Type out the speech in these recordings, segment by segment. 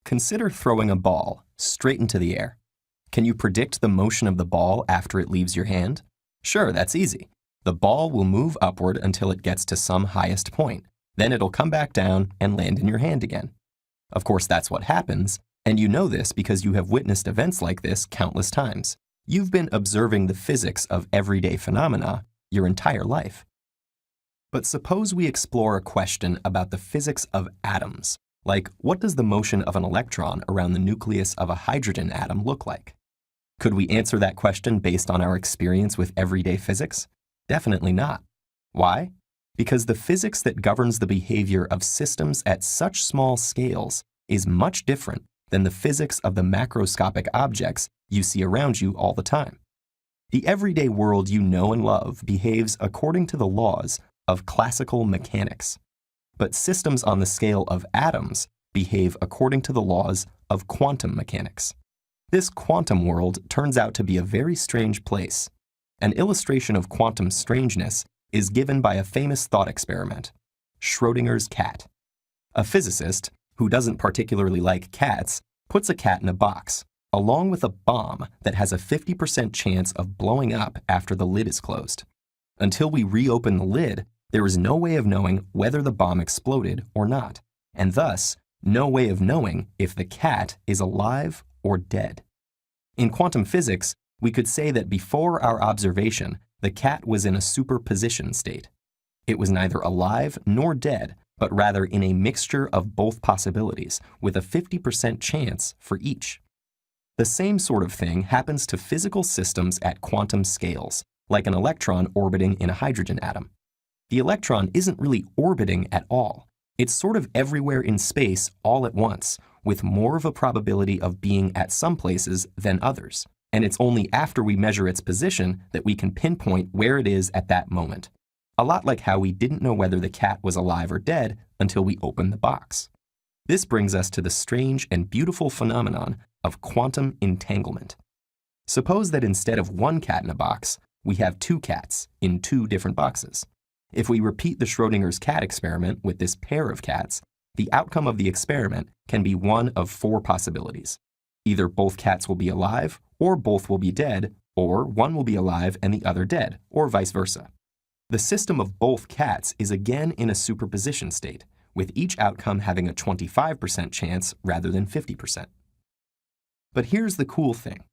Consider throwing a ball straight into the air. Can you predict the motion of the ball after it leaves your hand? Sure, that's easy. The ball will move upward until it gets to some highest point. Then it'll come back down and land in your hand again. Of course, that's what happens, and you know this because you have witnessed events like this countless times. You've been observing the physics of everyday phenomena your entire life. But suppose we explore a question about the physics of atoms, like what does the motion of an electron around the nucleus of a hydrogen atom look like? Could we answer that question based on our experience with everyday physics? Definitely not. Why? Because the physics that governs the behavior of systems at such small scales is much different than the physics of the macroscopic objects you see around you all the time. The everyday world you know and love behaves according to the laws of classical mechanics. But systems on the scale of atoms behave according to the laws of quantum mechanics. This quantum world turns out to be a very strange place. An illustration of quantum strangeness is given by a famous thought experiment, Schrödinger's cat. A physicist, who doesn't particularly like cats, puts a cat in a box, along with a bomb that has a 50% chance of blowing up after the lid is closed. Until we reopen the lid, there is no way of knowing whether the bomb exploded or not, and thus, no way of knowing if the cat is alive or dead. In quantum physics, we could say that before our observation, the cat was in a superposition state. It was neither alive nor dead, but rather in a mixture of both possibilities, with a 50% chance for each. The same sort of thing happens to physical systems at quantum scales, like an electron orbiting in a hydrogen atom. The electron isn't really orbiting at all. It's sort of everywhere in space all at once, with more of a probability of being at some places than others. And it's only after we measure its position that we can pinpoint where it is at that moment. A lot like how we didn't know whether the cat was alive or dead until we opened the box. This brings us to the strange and beautiful phenomenon of quantum entanglement. Suppose that instead of one cat in a box, we have two cats in two different boxes. If we repeat the Schrödinger's cat experiment with this pair of cats, the outcome of the experiment can be one of four possibilities. Either both cats will be alive, or both will be dead, or one will be alive and the other dead, or vice versa. The system of both cats is again in a superposition state, with each outcome having a 25% chance rather than 50%. But here's the cool thing.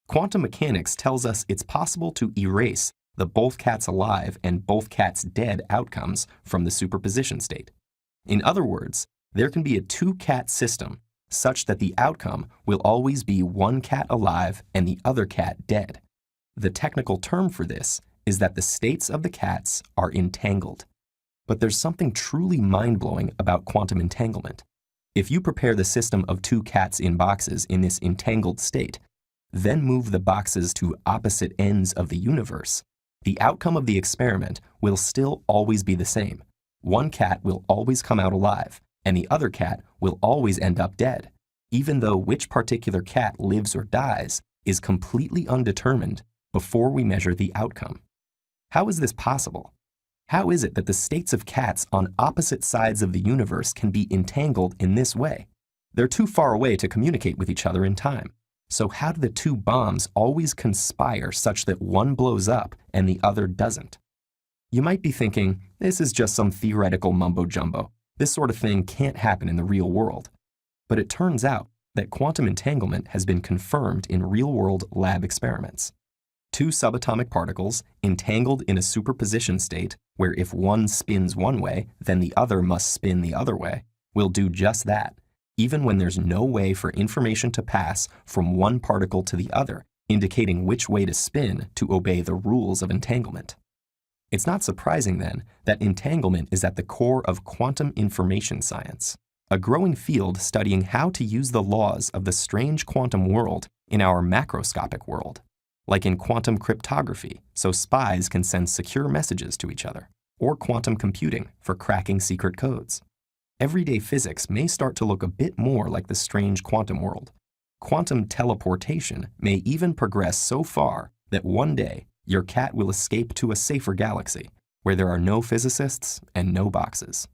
Quantum mechanics tells us it's possible to erase the both cats alive and both cats dead outcomes from the superposition state. In other words, there can be a two-cat system such that the outcome will always be one cat alive and the other cat dead. The technical term for this is that the states of the cats are entangled. But there's something truly mind-blowing about quantum entanglement. If you prepare the system of two cats in boxes in this entangled state, then move the boxes to opposite ends of the universe, the outcome of the experiment will still always be the same. One cat will always come out alive, and the other cat will always end up dead, even though which particular cat lives or dies is completely undetermined before we measure the outcome. How is this possible? How is it that the states of cats on opposite sides of the universe can be entangled in this way? They're too far away to communicate with each other in time. So how do the two bombs always conspire such that one blows up and the other doesn't? You might be thinking, this is just some theoretical mumbo-jumbo. This sort of thing can't happen in the real world. But it turns out that quantum entanglement has been confirmed in real-world lab experiments. Two subatomic particles entangled in a superposition state, where if one spins one way, then the other must spin the other way, will do just that, even when there's no way for information to pass from one particle to the other, indicating which way to spin to obey the rules of entanglement. It's not surprising, then, that entanglement is at the core of quantum information science, a growing field studying how to use the laws of the strange quantum world in our macroscopic world, like in quantum cryptography, so spies can send secure messages to each other, or quantum computing for cracking secret codes. Everyday physics may start to look a bit more like the strange quantum world. Quantum teleportation may even progress so far that one day your cat will escape to a safer galaxy where there are no physicists and no boxes.